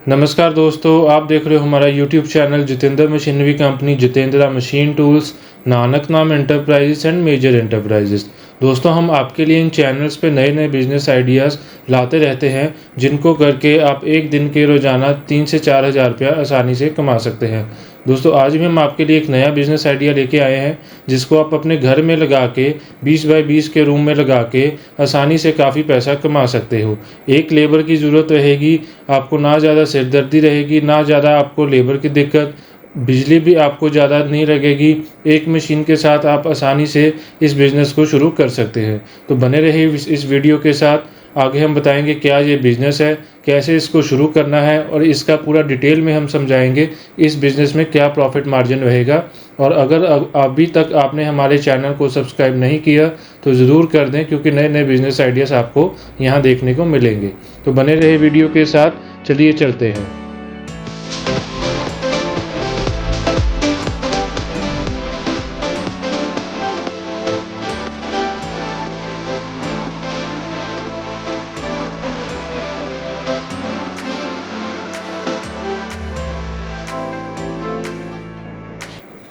नमस्कार दोस्तों, आप देख रहे हो हमारा YouTube channel Jitendra machinery company, Jitendra machine tools, Nanak नाम एंटरप्राइजेस एंड मेजर एंटरप्राइजेस। दोस्तों, हम आपके लिए इन चैनल्स पे नए नए बिजनेस आइडियाज़ लाते रहते हैं, जिनको करके आप एक दिन के रोज़ाना 3 से 4 हज़ार रुपया आसानी से कमा सकते हैं। दोस्तों, आज भी हम आपके लिए एक नया बिज़नेस आइडिया लेके आए हैं, जिसको आप अपने घर में लगा के 20 बाई 20 के रूम में लगा के आसानी से काफ़ी पैसा कमा सकते हो। एक लेबर की ज़रूरत रहेगी, आपको ना ज़्यादा सिरदर्दी रहेगी, ना ज़्यादा आपको लेबर की दिक्कत, बिजली भी आपको ज़्यादा नहीं लगेगी। एक मशीन के साथ आप आसानी से इस बिज़नेस को शुरू कर सकते हैं। तो बने रहिए इस वीडियो के साथ। आगे हम बताएंगे क्या ये बिज़नेस है, कैसे इसको शुरू करना है, और इसका पूरा डिटेल में हम समझाएंगे इस बिज़नेस में क्या प्रॉफिट मार्जिन रहेगा। और अगर अभी तक आपने हमारे चैनल को सब्सक्राइब नहीं किया तो ज़रूर कर दें, क्योंकि नए नए बिज़नेस आइडियाज़ आपको यहाँ देखने को मिलेंगे। तो बने रहे वीडियो के साथ। चलिए चलते हैं।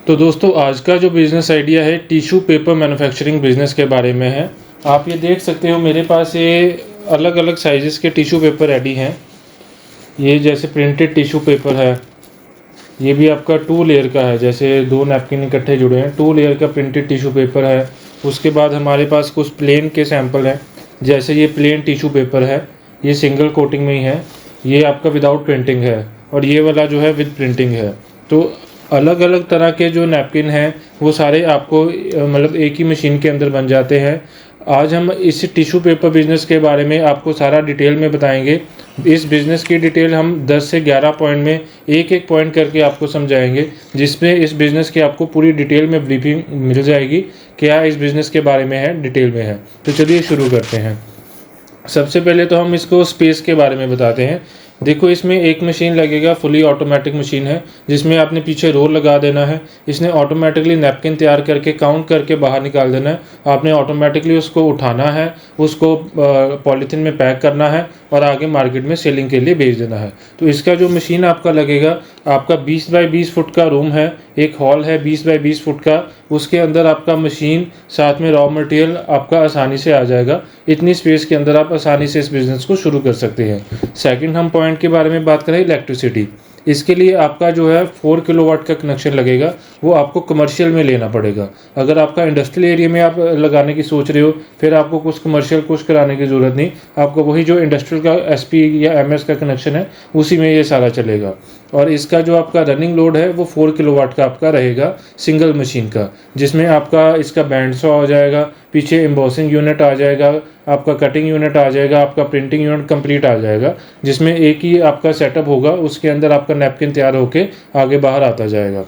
तो दोस्तों, आज का जो बिज़नेस आइडिया है टिश्यू पेपर मैन्युफैक्चरिंग बिज़नेस के बारे में है। आप ये देख सकते हो, मेरे पास ये अलग अलग साइज़ेस के टिश्यू पेपर रेडी हैं। ये जैसे प्रिंटेड टिश्यू पेपर है, ये भी आपका 2 लेयर का है, जैसे 2 नैपकिन इकट्ठे जुड़े हैं, 2 लेयर का प्रिंटेड टिश्यू पेपर है। उसके बाद हमारे पास कुछ प्लेन के सैंपल हैं, जैसे ये प्लेन टिश्यू पेपर है, ये सिंगल कोटिंग में ही है। ये आपका विदाउट प्रिंटिंग है, और ये वाला जो है विद प्रिंटिंग है। तो अलग अलग तरह के जो नैपकिन हैं वो सारे आपको मतलब एक ही मशीन के अंदर बन जाते हैं। आज हम इस टिश्यू पेपर बिज़नेस के बारे में आपको सारा डिटेल में बताएंगे। इस बिज़नेस की डिटेल हम 10 से 11 पॉइंट में एक एक पॉइंट करके आपको समझाएंगे, जिसमें इस बिज़नेस की आपको पूरी डिटेल में ब्रीफिंग मिल जाएगी, क्या इस बिज़नेस के बारे में है, डिटेल में है। तो चलिए शुरू करते हैं। सबसे पहले तो हम इसको स्पेस के बारे में बताते हैं। देखो, इसमें एक मशीन लगेगा, फुली ऑटोमेटिक मशीन है, जिसमें आपने पीछे रोल लगा देना है। इसने ऑटोमेटिकली नैपकिन तैयार करके काउंट करके बाहर निकाल देना है। आपने ऑटोमेटिकली उसको उठाना है, उसको पॉलीथीन में पैक करना है और आगे मार्केट में सेलिंग के लिए भेज देना है। तो इसका जो मशीन आपका लगेगा, आपका 20 बाई 20 फुट का रूम है, एक हॉल है 20 बाई 20 फुट का, उसके अंदर आपका मशीन साथ में रॉ मटेरियल आपका आसानी से आ जाएगा। इतनी स्पेस के अंदर आप आसानी से इस बिज़नेस को शुरू कर सकते हैं। सेकंड हम पॉइंट के बारे में बात करें, इलेक्ट्रिसिटी। इसके लिए आपका जो है 4 किलोवाट का कनेक्शन लगेगा, वो आपको कमर्शियल में लेना पड़ेगा। अगर आपका इंडस्ट्रियल एरिया में आप लगाने की सोच रहे हो, फिर आपको कुछ कमर्शियल कुछ कराने की ज़रूरत नहीं, आपको वही जो इंडस्ट्रियल का SP या MS का कनेक्शन है उसी में ये सारा चलेगा। और इसका जो आपका रनिंग लोड है वो 4 किलोवाट का आपका रहेगा, सिंगल मशीन का, जिसमें आपका इसका बैंड सॉ हो जाएगा, पीछे एम्बॉसिंग यूनिट आ जाएगा, आपका कटिंग यूनिट आ जाएगा, आपका प्रिंटिंग यूनिट कंप्लीट आ जाएगा, जिसमें एक ही आपका सेटअप होगा, उसके अंदर आपका नैपकिन तैयार होके आगे बाहर आता जाएगा।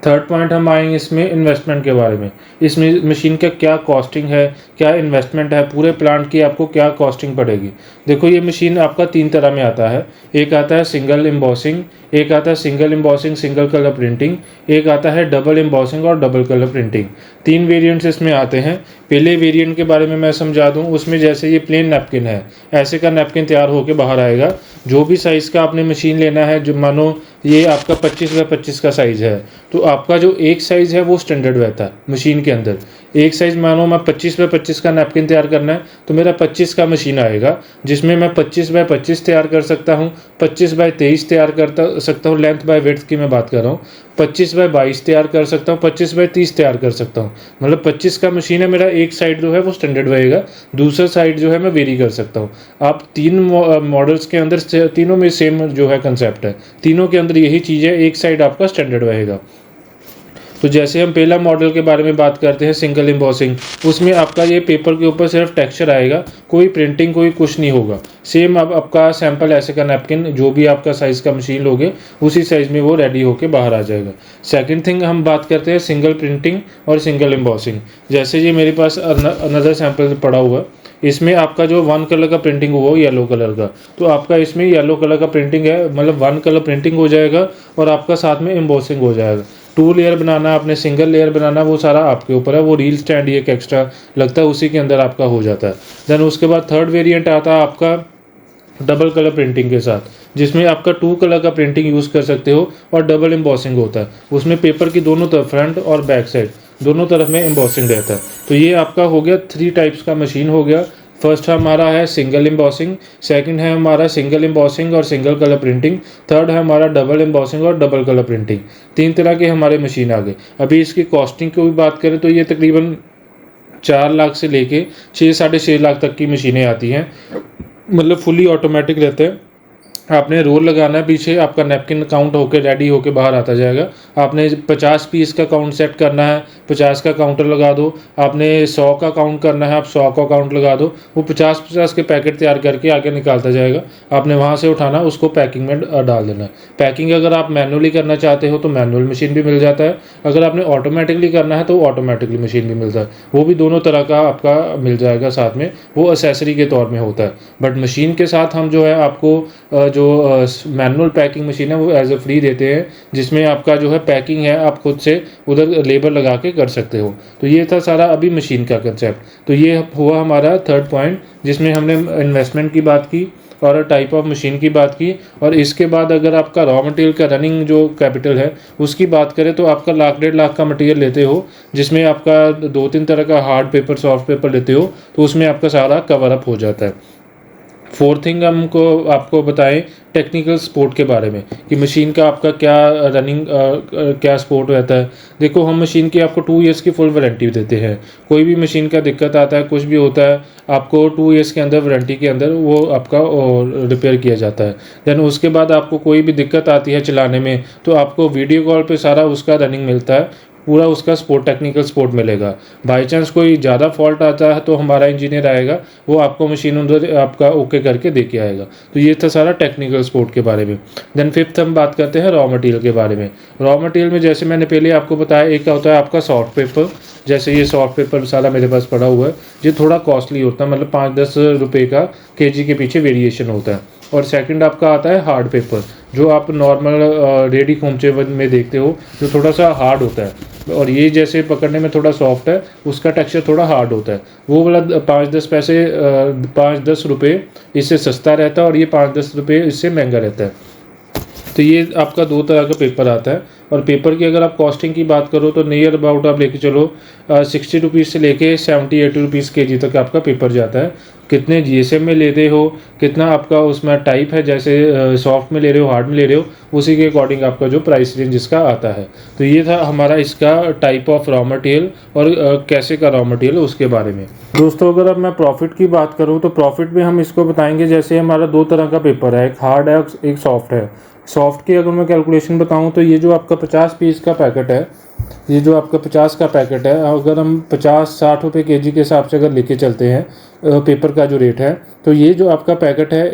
थर्ड पॉइंट हम आएंगे इसमें इन्वेस्टमेंट के बारे में। इस मशीन का क्या कॉस्टिंग है, क्या इन्वेस्टमेंट है, पूरे प्लांट की आपको क्या कॉस्टिंग पड़ेगी। देखो, ये मशीन आपका 3 तरह में आता है। एक आता है सिंगल एम्बॉसिंग, एक आता है single embossing single colour printing, एक आता है डबल एम्बॉसिंग और डबल कलर प्रिंटिंग। 3 वेरिएंट्स इसमें आते हैं। पहले वेरिएंट के बारे में मैं समझा दूं। उसमें जैसे ये प्लेन नैपकिन है, ऐसे का नैपकिन तैयार होकर बाहर आएगा। जो भी साइज़ का आपने मशीन लेना है, जो मानो ये आपका 25 बाई 25 का साइज़ है, तो आपका जो एक साइज़ है वो स्टैंडर्ड रहता है मशीन के अंदर। एक साइज़ मानो मैं 25 बाई 25 का नैपकिन तैयार करना है, तो मेरा 25 का मशीन आएगा, जिसमें मैं 25 बाई 25 तैयार कर सकता हूँ, 25 बाई 23 तैयार कर सकता हूँ, लेंथ बाय विड्थ की मैं बात कर रहा हूँ, 25 बाई 22 तैयार कर सकता हूँ, 25 बाई 30 तैयार कर सकता हूँ। मतलब 25 का मशीन है मेरा, एक साइड जो है वो स्टैंडर्ड रहेगा, दूसरा साइड जो है मैं वेरी कर सकता हूँ। आप 3 मॉडल्स के अंदर, तीनों में सेम जो है कंसेप्ट है, तीनों के अंदर यही चीज़ है, एक साइड आपका स्टैंडर्ड रहेगा। तो जैसे हम पहला मॉडल के बारे में बात करते हैं, सिंगल एम्बॉसिंग, उसमें आपका ये पेपर के ऊपर सिर्फ टेक्सचर आएगा, कोई प्रिंटिंग कोई कुछ नहीं होगा। सेम अब आपका सैंपल ऐसे का नैपकिन जो भी आपका साइज़ का मशीन लोगे, उसी साइज़ में वो रेडी होके बाहर आ जाएगा। सेकंड थिंग हम बात करते हैं सिंगल प्रिंटिंग और सिंगल एम्बॉसिंग। जैसे ये मेरे पास अनदर सैंपल पड़ा हुआ है, इसमें आपका जो 1 कलर का प्रिंटिंग हुआ हो येलो कलर का, तो आपका इसमें येलो कलर का प्रिंटिंग है, मतलब 1 कलर प्रिंटिंग हो जाएगा और आपका साथ में एम्बॉसिंग हो जाएगा। 2 लेयर बनाना, आपने सिंगल लेयर बनाना, वो सारा आपके ऊपर है। वो रील स्टैंड एक एक्स्ट्रा लगता है, उसी के अंदर आपका हो जाता है। देन उसके बाद थर्ड वेरिएंट आता है आपका डबल कलर प्रिंटिंग के साथ। जिसमें आपका 2 कलर का प्रिंटिंग यूज़ कर सकते हो और डबल एम्बॉसिंग होता है। उसमें पेपर की दोनों तरफ, फ्रंट और बैक साइड दोनों तरफ में एम्बॉसिंग रहता है। तो ये आपका हो गया 3 टाइप्स का मशीन हो गया। फर्स्ट हमारा है सिंगल एम्बॉसिंग, सेकंड है हमारा सिंगल एम्बॉसिंग और सिंगल कलर प्रिंटिंग, थर्ड है हमारा डबल एम्बॉसिंग और डबल कलर प्रिंटिंग। 3 तरह के हमारे मशीन आ गए। अभी इसकी कॉस्टिंग की भी बात करें तो ये तकरीबन 4 लाख से लेके 6 साढ़े 6 लाख तक की मशीनें आती हैं। मतलब फुली ऑटोमेटिक रहते हैं। आपने रोल लगाना है, पीछे आपका नैपकिन काउंट होकर रेडी होकर बाहर आता जाएगा। आपने 50 पीस का काउंट सेट करना है, 50 का काउंटर लगा दो। आपने 100 का काउंट करना है, आप 100 का काउंट लगा दो। वो 50-50 के पैकेट तैयार करके आगे निकालता जाएगा। आपने वहाँ से उठाना, उसको पैकिंग में डाल देना है। पैकिंग अगर आप मैनुअली करना चाहते हो तो मैनुअल मशीन भी मिल जाता है। अगर आपने ऑटोमेटिकली करना है तो ऑटोमेटिकली मशीन भी मिलता है। वो भी दोनों तरह का आपका मिल जाएगा साथ में। वो एसेसरी के तौर में होता है। बट मशीन के साथ हम जो है आपको जो मैनुअल पैकिंग मशीन है वो एज ए फ्री देते हैं, जिसमें आपका जो है पैकिंग है आप खुद से उधर लेबर लगा के कर सकते हो। तो ये था सारा अभी मशीन का कंसेप्ट। तो ये हुआ हमारा थर्ड पॉइंट, जिसमें हमने इन्वेस्टमेंट की बात की और टाइप ऑफ मशीन की बात की। और इसके बाद अगर आपका रॉ मटेरियल का रनिंग जो कैपिटल है उसकी बात करें तो आपका 1,00,000-1,50,000 का मटेरियल लेते हो, जिसमें आपका 2-3 तरह का हार्ड पेपर, सॉफ्ट पेपर लेते हो, तो उसमें आपका सारा कवर अप हो जाता है। फोर्थ थिंग हमको आपको बताएं टेक्निकल सपोर्ट के बारे में कि मशीन का आपका क्या रनिंग क्या सपोर्ट रहता है। देखो, हम मशीन की आपको 2 ईयर्स की फुल वारंटी देते हैं। कोई भी मशीन का दिक्कत आता है, कुछ भी होता है, आपको 2 ईयर्स के अंदर वारंटी के अंदर वो आपका रिपेयर किया जाता है। देन उसके बाद आपको कोई भी दिक्कत आती है चलाने में तो आपको वीडियो कॉल पे सारा उसका रनिंग मिलता है, पूरा उसका सपोर्ट, टेक्निकल सपोर्ट मिलेगा। बाई चांस कोई ज़्यादा फॉल्ट आता है तो हमारा इंजीनियर आएगा, वो आपको मशीन उधर आपका ओके करके दे के आएगा। तो ये था सारा टेक्निकल सपोर्ट के बारे में। देन फिफ्थ हम बात करते हैं रॉ मटेरियल के बारे में। रॉ मटेरियल में जैसे मैंने पहले आपको बताया, एक का होता है आपका सॉफ्ट पेपर। जैसे ये सॉफ्ट पेपर सारा मेरे पास पड़ा हुआ है, ये थोड़ा कॉस्टली होता है, मतलब 5-10 रुपये का केजी के पीछे वेरिएशन होता है। और सेकंड आपका आता है हार्ड पेपर, जो आप नॉर्मल रेडी खोमचे में देखते हो, जो थोड़ा सा हार्ड होता है। और ये जैसे पकड़ने में थोड़ा सॉफ्ट है, उसका टेक्सचर थोड़ा हार्ड होता है। वो वाला 5-10 पैसे 5-10 रुपये इससे सस्ता रहता है और ये 5-10 रुपये इससे महंगा रहता है। तो ये आपका 2 तरह का पेपर आता है। और पेपर की अगर आप कॉस्टिंग की बात करो तो नियर अबाउट आप लेके चलो 60 रुपीज़ से लेके 70-80 रुपीज़ केजी तक आपका पेपर जाता है। कितने जीएसएम में लेते हो, कितना आपका उसमें टाइप है, जैसे सॉफ्ट में ले रहे हो, हार्ड में ले रहे हो, उसी के अकॉर्डिंग आपका जो प्राइस रेंज इसका आता है। तो ये था हमारा इसका टाइप ऑफ रॉ मटेरियल और कैसे का रॉ मटेरियल उसके बारे में। दोस्तों, अगर अब मैं प्रॉफिट की बात करूँ तो प्रॉफिट में हम इसको बताएंगे, जैसे हमारा 2 तरह का पेपर है, एक हार्ड है, एक सॉफ्ट है। सॉफ्ट की अगर मैं कैलकुलेशन बताऊं तो ये जो आपका 50 पीस का पैकेट है, ये जो आपका 50 का पैकेट है, अगर हम 50-60 रुपये केजी के हिसाब से अगर लेके चलते हैं पेपर का जो रेट है, तो ये जो आपका पैकेट है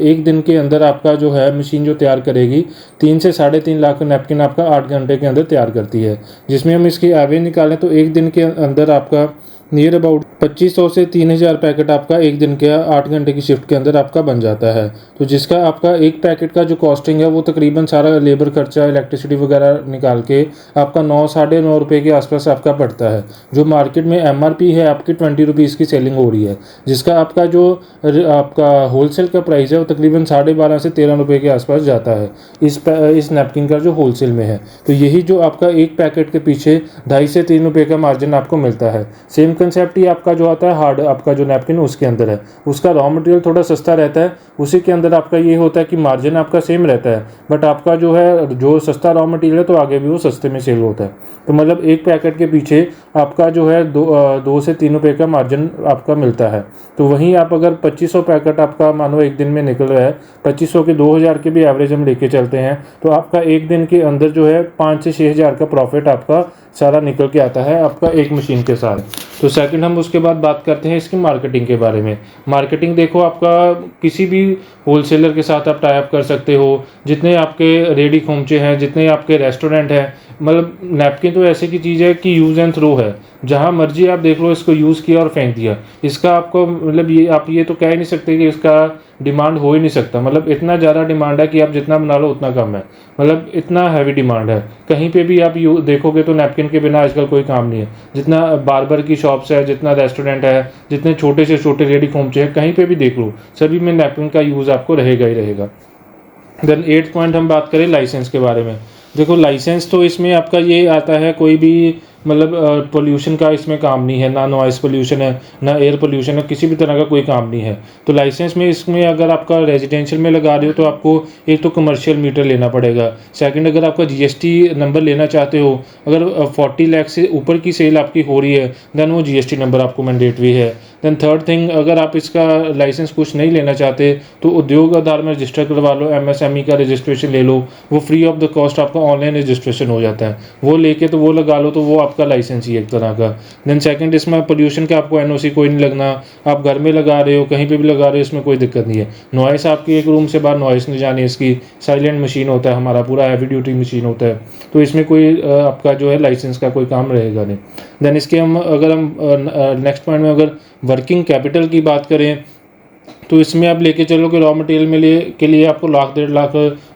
एक दिन के अंदर आपका जो है मशीन जो तैयार करेगी 3 से 3.5 लाख नैपकिन आपका 8 घंटे के अंदर तैयार करती है। जिसमें हम इसकी एवरेज निकालें तो एक दिन के अंदर आपका नियर अबाउट 2500 से 3000 पैकेट आपका एक दिन के 8 घंटे की शिफ्ट के अंदर आपका बन जाता है। तो जिसका आपका एक पैकेट का जो कॉस्टिंग है वो तकरीबन सारा लेबर खर्चा, इलेक्ट्रिसिटी वगैरह निकाल के आपका 9-9.5 रुपये के आसपास आपका पड़ता है। जो मार्केट में एमआरपी है आपकी 20 रुपीज़ की सेलिंग हो रही है, जिसका आपका जो आपका होलसेल का प्राइस है वो तकरीबन 12.5 से 13 रुपये के आसपास जाता है इस नैपकिन का जो होलसेल में है। तो यही जो आपका एक पैकेट के पीछे 2.5 से 3 रुपये का मार्जिन आपको मिलता है। सेम कंसेप्ट ही आपका जो आता है हार्ड आपका जो नैपकिन उसके अंदर है, उसका रॉ मटेरियल थोड़ा सस्ता रहता है, उसी के अंदर आपका ये होता है कि मार्जिन आपका सेम रहता है, बट आपका जो है जो सस्ता रॉ मटेरियल है तो आगे भी वो सस्ते में सेल होता है। तो मतलब एक पैकेट के पीछे आपका जो है 2 से 3 रुपये का मार्जिन आपका मिलता है। तो वहीं आप अगर 2500 पैकेट आपका मानो एक दिन में निकल रहा है, 2500 के 2000 के भी एवरेज हम लेके चलते हैं, तो आपका एक दिन के अंदर जो है 5 से 6000 का प्रॉफिट आपका सारा निकल के आता है आपका एक मशीन के साथ। तो सेकंड हम उसके बाद बात करते हैं इसकी मार्केटिंग के बारे में। मार्केटिंग देखो, आपका किसी भी होलसेलर के साथ आप टाई अप कर सकते हो। जितने आपके रेडी खोमचे हैं, जितने आपके रेस्टोरेंट हैं, मतलब नैपकिन तो ऐसे की चीज़ है कि यूज़ एंड थ्रो है, जहाँ मर्जी आप देख लो इसको यूज़ किया और फेंक दिया। इसका आपको मतलब ये आप ये तो कह ही नहीं सकते कि इसका डिमांड हो ही नहीं सकता। मतलब इतना ज़्यादा डिमांड है कि आप जितना बना लो उतना कम है, मतलब इतना हैवी डिमांड है। कहीं पे भी आप देखोगे तो नैपकिन के बिना आजकल कोई काम नहीं है। जितना बार्बर की शॉप्स है, जितना रेस्टोरेंट है, जितने छोटे से छोटे रेडी खोमचे हैं, कहीं पे भी देख लो, सभी में नैपकिन का यूज़ आपको रहेगा ही रहेगा। देन 8th पॉइंट हम बात करें लाइसेंस के बारे में। देखो लाइसेंस तो इसमें आपका ये आता है, कोई भी मतलब पोल्यूशन का इसमें काम नहीं है, ना नॉइस पोल्यूशन है, ना एयर पोल्यूशन है, किसी भी तरह का कोई काम नहीं है। तो लाइसेंस में इसमें अगर आपका रेजिडेंशियल में लगा रहे हो तो आपको एक तो कमर्शियल मीटर लेना पड़ेगा। सेकंड, अगर आपका जीएसटी नंबर लेना चाहते हो, अगर 40 लाख से ऊपर की सेल आपकी हो रही है देन वो जीएसटी नंबर आपको मैंडेटरी है। देन थर्ड थिंग, अगर आप इसका लाइसेंस कुछ नहीं लेना चाहते तो उद्योग आधार में रजिस्टर करवा लो, एमएसएमई का रजिस्ट्रेशन ले लो, वो फ्री ऑफ द कॉस्ट आपका ऑनलाइन रजिस्ट्रेशन हो जाता है, वो लेके तो वो लगा लो, तो वो आपका लाइसेंस ही एक तरह का। देन सेकंड, इसमें पोल्यूशन का आपको एनओसी कोई नहीं लगना, आप घर में लगा रहे हो, कहीं पे भी लगा रहे हो, इसमें कोई दिक्कत नहीं है। नॉइस आपकी एक रूम से बाहर नॉइस नहीं जानी, इसकी साइलेंट मशीन होता है, हमारा पूरा हैवी ड्यूटी मशीन होता है, तो इसमें कोई आपका जो है लाइसेंस का कोई काम रहेगा नहीं। देन इसके हम अगर हम नेक्स्ट पॉइंट में अगर वर्किंग कैपिटल की बात करें तो इसमें आप लेके चलो कि रॉ मटेरियल के लिए आपको लाख, 1.5 लाख,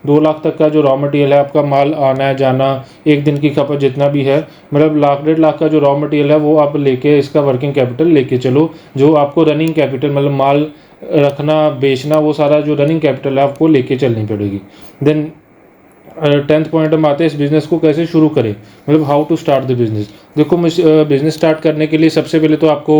2 लाख तक का जो रॉ मटेरियल है, आपका माल आना है जाना, एक दिन की खपत जितना भी है, मतलब लाख, 1.5 लाख का जो रॉ मटेरियल है वो आप लेके इसका वर्किंग कैपिटल लेके चलो। जो आपको रनिंग कैपिटल मतलब माल रखना बेचना वो सारा जो रनिंग कैपिटल है आपको लेके चलनी पड़ेगी। देन 10th पॉइंट हम आते हैं इस बिज़नेस को कैसे शुरू करें, मतलब how to start the business. देखो बिज़नेस स्टार्ट करने के लिए सबसे पहले तो आपको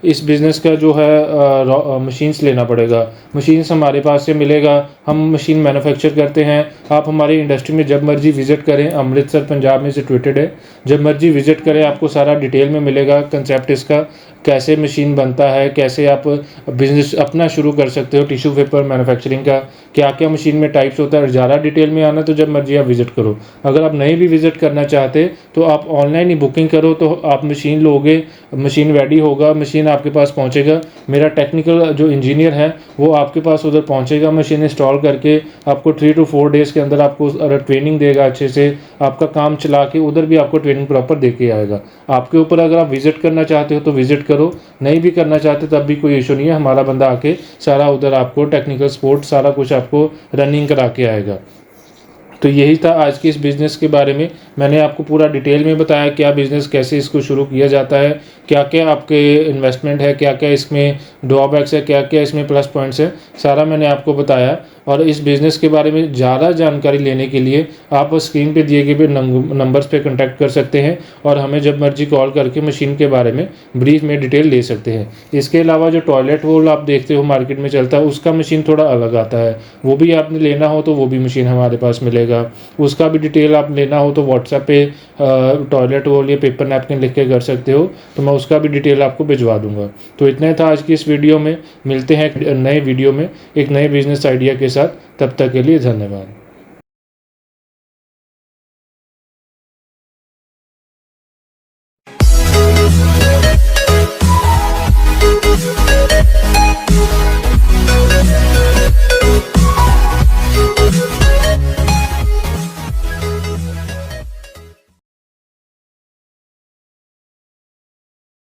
इस बिज़नेस का जो है मशीन्स लेना पड़ेगा। मशीन्स हमारे पास से मिलेगा, हम मशीन मैन्युफैक्चर करते हैं। आप हमारी इंडस्ट्री में जब मर्जी विज़िट करें, अमृतसर पंजाब में सिचुएटेड है, जब मर्जी विज़िट करें आपको सारा डिटेल में मिलेगा कंसेप्ट इसका, कैसे मशीन बनता है, कैसे आप बिज़नेस अपना शुरू कर सकते हो टिश्यू पेपर मैन्युफैक्चरिंग का, क्या क्या मशीन में टाइप्स होता है। ज़्यादा डिटेल में आना तो जब मर्जी आप विज़िट करो, अगर आप नहीं भी विज़िट करना चाहते तो आप ऑनलाइन ही बुकिंग करो, तो आप मशीन लोगे, मशीन रेडी होगा, मशीन आपके पास पहुंचेगा, मेरा टेक्निकल जो इंजीनियर है वो आपके पास उधर पहुंचेगा, मशीन इंस्टॉल करके आपको 3 to 4 डेज़ के अंदर आपको ट्रेनिंग देगा, अच्छे से आपका काम चला के उधर भी आपको ट्रेनिंग प्रॉपर दे के आएगा। आपके ऊपर, अगर आप विज़िट करना चाहते हो तो विज़िट करो, नहीं भी करना चाहते तब भी कोई इशू नहीं है, हमारा बंदा आके सारा उधर आपको टेक्निकल सपोर्ट सारा कुछ आपको रनिंग करा के आएगा। तो यही था आज के इस बिज़नेस के बारे में, मैंने आपको पूरा डिटेल में बताया क्या बिज़नेस, कैसे इसको शुरू किया जाता है, क्या क्या आपके इन्वेस्टमेंट है, क्या क्या इसमें ड्रॉबैक्स है, क्या क्या इसमें प्लस पॉइंट्स है, सारा मैंने आपको बताया। और इस बिज़नेस के बारे में ज़्यादा जानकारी लेने के लिए आप स्क्रीन पे दिए गए नंबर्स पे कांटेक्ट कर सकते हैं और हमें जब मर्जी कॉल करके मशीन के बारे में ब्रीफ में डिटेल ले सकते हैं। इसके अलावा जो टॉयलेट रोल आप देखते हो मार्केट में चलता है, उसका मशीन थोड़ा अलग आता है, वो भी आपने लेना हो तो वो भी मशीन हमारे पास मिलेगा। उसका भी डिटेल आप लेना हो तो व्हाट्सएप पे टॉयलेट रोल या पेपर नैपकिन लिख के कर सकते हो, तो मैं उसका भी डिटेल आपको भिजवा दूंगा। तो इतना था आज की इस वीडियो में, मिलते हैं एक नए वीडियो में एक नए बिजनेस आइडिया के साथ, तब तक के लिए धन्यवाद।